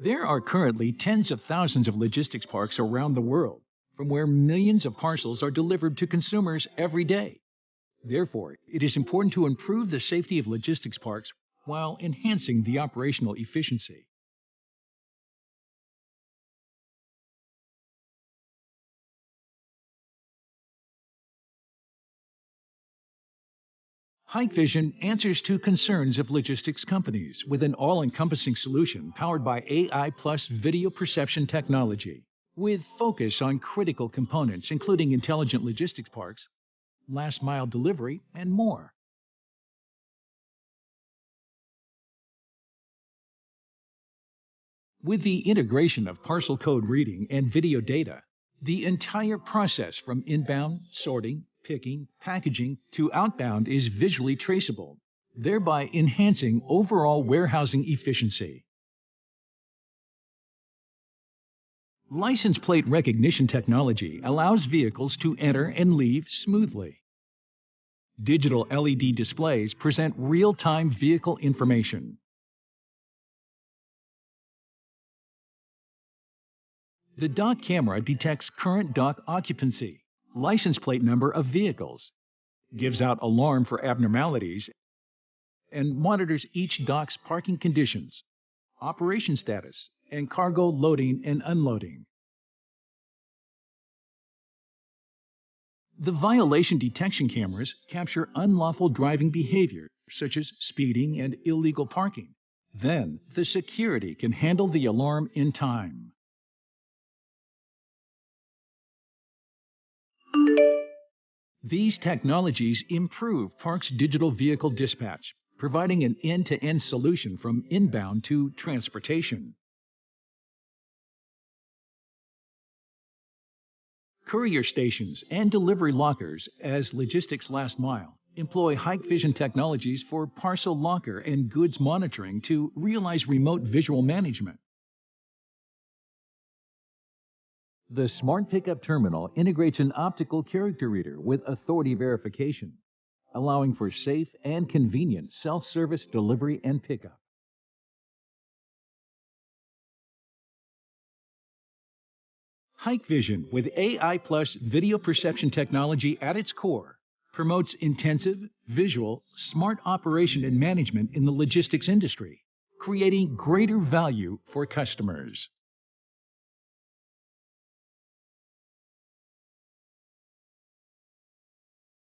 There are currently tens of thousands of logistics parks around the world, from where millions of parcels are delivered to consumers every day. Therefore, it is important to improve the safety of logistics parks while enhancing the operational efficiency. Hikvision answers to concerns of logistics companies with an all-encompassing solution powered by AI plus video perception technology, with focus on critical components including intelligent logistics parks, last-mile delivery, and more. With the integration of parcel code reading and video data, the entire process from inbound, sorting, picking, packaging to outbound is visually traceable, thereby enhancing overall warehousing efficiency. License plate recognition technology allows vehicles to enter and leave smoothly. Digital LED displays present real-time vehicle information. The dock camera detects current dock occupancy, license plate number of vehicles, gives out alarm for abnormalities, and monitors each dock's parking conditions, operation status, and cargo loading and unloading. The violation detection cameras capture unlawful driving behavior, such as speeding and illegal parking. Then, the security can handle the alarm in time. These technologies improve Park's digital vehicle dispatch, providing an end-to-end solution from inbound to transportation. Courier stations and delivery lockers as logistics last mile employ Hikvision technologies for parcel locker and goods monitoring to realize remote visual management. The Smart Pickup Terminal integrates an optical character reader with authority verification, allowing for safe and convenient self-service delivery and pickup. Hikvision, with AI plus video perception technology at its core, promotes intensive, visual, smart operation and management in the logistics industry, creating greater value for customers.